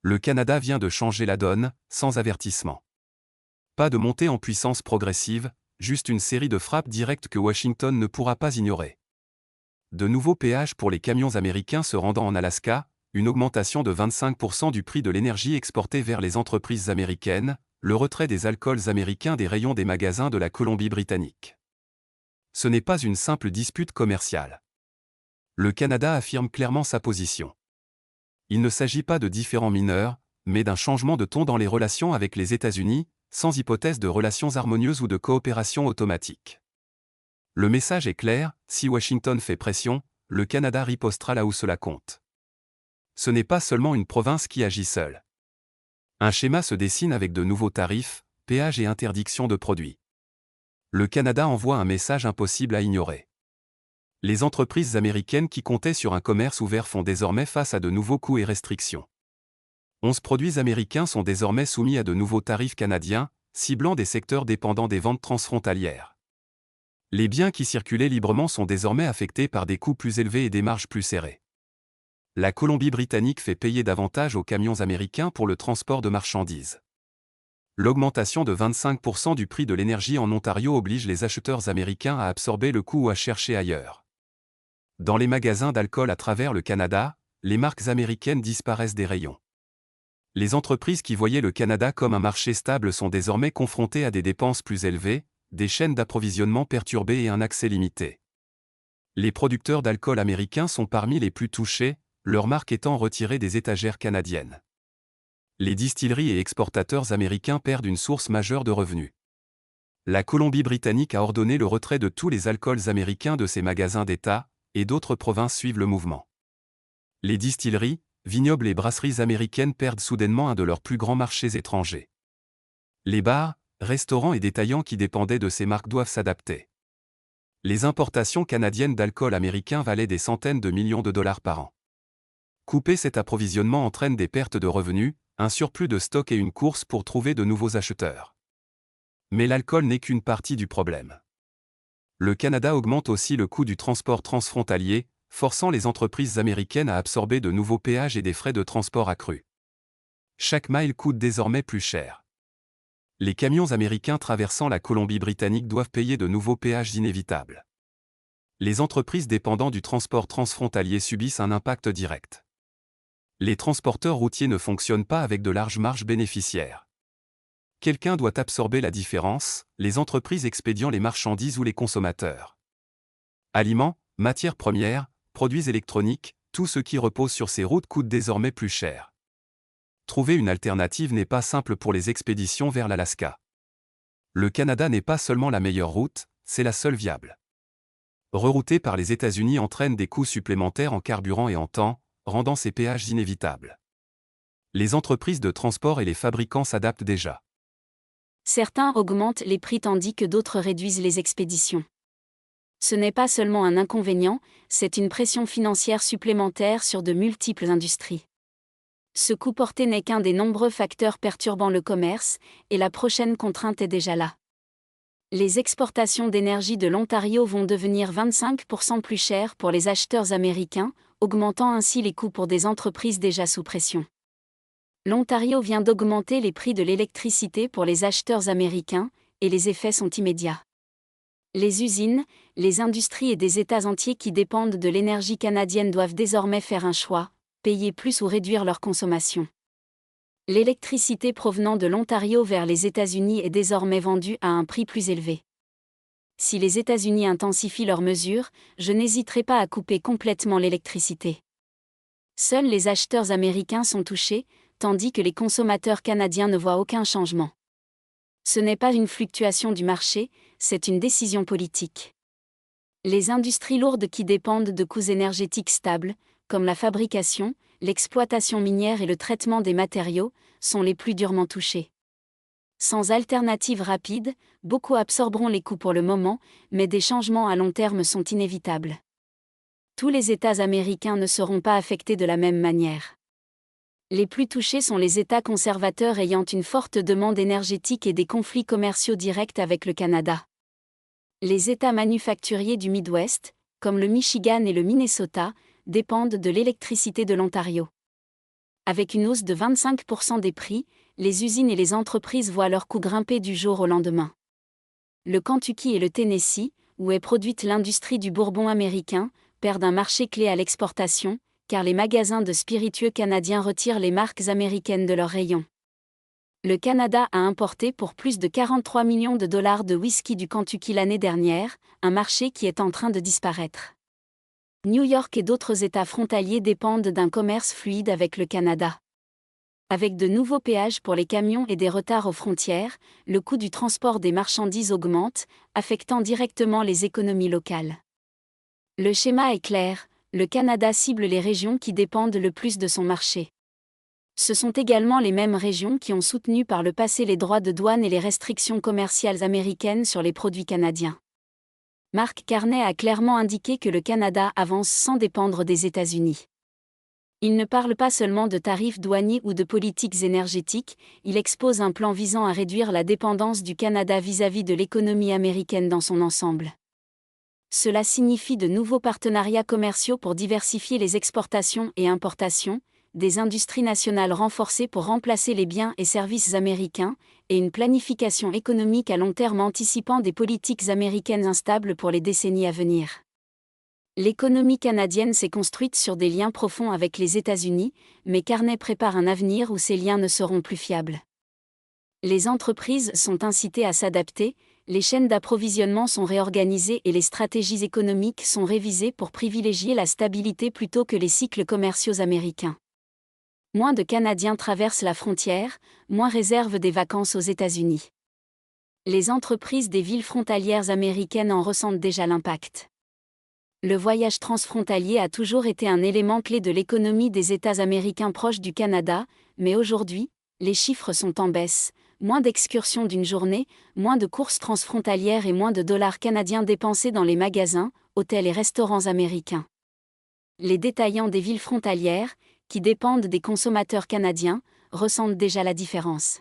Le Canada vient de changer la donne, sans avertissement. Pas de montée en puissance progressive, juste une série de frappes directes que Washington ne pourra pas ignorer. De nouveaux péages pour les camions américains se rendant en Alaska, une augmentation de 25% du prix de l'énergie exportée vers les entreprises américaines, le retrait des alcools américains des rayons des magasins de la Colombie-Britannique. Ce n'est pas une simple dispute commerciale. Le Canada affirme clairement sa position. Il ne s'agit pas de différends mineurs, mais d'un changement de ton dans les relations avec les États-Unis, sans hypothèse de relations harmonieuses ou de coopération automatique. Le message est clair, si Washington fait pression, le Canada ripostera là où cela compte. Ce n'est pas seulement une province qui agit seule. Un schéma se dessine avec de nouveaux tarifs, péages et interdictions de produits. Le Canada envoie un message impossible à ignorer. Les entreprises américaines qui comptaient sur un commerce ouvert font désormais face à de nouveaux coûts et restrictions. 11 produits américains sont désormais soumis à de nouveaux tarifs canadiens, ciblant des secteurs dépendant des ventes transfrontalières. Les biens qui circulaient librement sont désormais affectés par des coûts plus élevés et des marges plus serrées. La Colombie-Britannique fait payer davantage aux camions américains pour le transport de marchandises. L'augmentation de 25% du prix de l'énergie en Ontario oblige les acheteurs américains à absorber le coût ou à chercher ailleurs. Dans les magasins d'alcool à travers le Canada, les marques américaines disparaissent des rayons. Les entreprises qui voyaient le Canada comme un marché stable sont désormais confrontées à des dépenses plus élevées, des chaînes d'approvisionnement perturbées et un accès limité. Les producteurs d'alcool américains sont parmi les plus touchés, leurs marques étant retirées des étagères canadiennes. Les distilleries et exportateurs américains perdent une source majeure de revenus. La Colombie-Britannique a ordonné le retrait de tous les alcools américains de ses magasins d'État, et d'autres provinces suivent le mouvement. Les distilleries, vignobles et brasseries américaines perdent soudainement un de leurs plus grands marchés étrangers. Les bars, restaurants et détaillants qui dépendaient de ces marques doivent s'adapter. Les importations canadiennes d'alcool américain valaient des centaines de millions de dollars par an. Couper cet approvisionnement entraîne des pertes de revenus, un surplus de stock et une course pour trouver de nouveaux acheteurs. Mais l'alcool n'est qu'une partie du problème. Le Canada augmente aussi le coût du transport transfrontalier, forçant les entreprises américaines à absorber de nouveaux péages et des frais de transport accrus. Chaque mile coûte désormais plus cher. Les camions américains traversant la Colombie-Britannique doivent payer de nouveaux péages inévitables. Les entreprises dépendant du transport transfrontalier subissent un impact direct. Les transporteurs routiers ne fonctionnent pas avec de larges marges bénéficiaires. Quelqu'un doit absorber la différence, les entreprises expédiant les marchandises ou les consommateurs. Aliments, matières premières, produits électroniques, tout ce qui repose sur ces routes coûte désormais plus cher. Trouver une alternative n'est pas simple pour les expéditions vers l'Alaska. Le Canada n'est pas seulement la meilleure route, c'est la seule viable. Rerouter par les États-Unis entraîne des coûts supplémentaires en carburant et en temps, rendant ces péages inévitables. Les entreprises de transport et les fabricants s'adaptent déjà. Certains augmentent les prix tandis que d'autres réduisent les expéditions. Ce n'est pas seulement un inconvénient, c'est une pression financière supplémentaire sur de multiples industries. Ce coût porté n'est qu'un des nombreux facteurs perturbant le commerce, et la prochaine contrainte est déjà là. Les exportations d'énergie de l'Ontario vont devenir 25% plus chères pour les acheteurs américains, augmentant ainsi les coûts pour des entreprises déjà sous pression. L'Ontario vient d'augmenter les prix de l'électricité pour les acheteurs américains, et les effets sont immédiats. Les usines, les industries et des États entiers qui dépendent de l'énergie canadienne doivent désormais faire un choix, payer plus ou réduire leur consommation. L'électricité provenant de l'Ontario vers les États-Unis est désormais vendue à un prix plus élevé. Si les États-Unis intensifient leurs mesures, je n'hésiterai pas à couper complètement l'électricité. Seuls les acheteurs américains sont touchés, tandis que les consommateurs canadiens ne voient aucun changement. Ce n'est pas une fluctuation du marché, c'est une décision politique. Les industries lourdes qui dépendent de coûts énergétiques stables, comme la fabrication, l'exploitation minière et le traitement des matériaux, sont les plus durement touchées. Sans alternative rapide, beaucoup absorberont les coûts pour le moment, mais des changements à long terme sont inévitables. Tous les États américains ne seront pas affectés de la même manière. Les plus touchés sont les États conservateurs ayant une forte demande énergétique et des conflits commerciaux directs avec le Canada. Les États manufacturiers du Midwest, comme le Michigan et le Minnesota, dépendent de l'électricité de l'Ontario. Avec une hausse de 25% des prix, les usines et les entreprises voient leurs coûts grimper du jour au lendemain. Le Kentucky et le Tennessee, où est produite l'industrie du bourbon américain, perdent un marché clé à l'exportation, car les magasins de spiritueux canadiens retirent les marques américaines de leurs rayons. Le Canada a importé pour plus de 43 millions de dollars de whisky du Kentucky l'année dernière, un marché qui est en train de disparaître. New York et d'autres États frontaliers dépendent d'un commerce fluide avec le Canada. Avec de nouveaux péages pour les camions et des retards aux frontières, le coût du transport des marchandises augmente, affectant directement les économies locales. Le schéma est clair, le Canada cible les régions qui dépendent le plus de son marché. Ce sont également les mêmes régions qui ont soutenu par le passé les droits de douane et les restrictions commerciales américaines sur les produits canadiens. Mark Carney a clairement indiqué que le Canada avance sans dépendre des États-Unis. Il ne parle pas seulement de tarifs douaniers ou de politiques énergétiques, il expose un plan visant à réduire la dépendance du Canada vis-à-vis de l'économie américaine dans son ensemble. Cela signifie de nouveaux partenariats commerciaux pour diversifier les exportations et importations, des industries nationales renforcées pour remplacer les biens et services américains, et une planification économique à long terme anticipant des politiques américaines instables pour les décennies à venir. L'économie canadienne s'est construite sur des liens profonds avec les États-Unis, mais Carney prépare un avenir où ces liens ne seront plus fiables. Les entreprises sont incitées à s'adapter, les chaînes d'approvisionnement sont réorganisées et les stratégies économiques sont révisées pour privilégier la stabilité plutôt que les cycles commerciaux américains. Moins de Canadiens traversent la frontière, moins réservent des vacances aux États-Unis. Les entreprises des villes frontalières américaines en ressentent déjà l'impact. Le voyage transfrontalier a toujours été un élément clé de l'économie des États américains proches du Canada, mais aujourd'hui, les chiffres sont en baisse, moins d'excursions d'une journée, moins de courses transfrontalières et moins de dollars canadiens dépensés dans les magasins, hôtels et restaurants américains. Les détaillants des villes frontalières, qui dépendent des consommateurs canadiens, ressentent déjà la différence.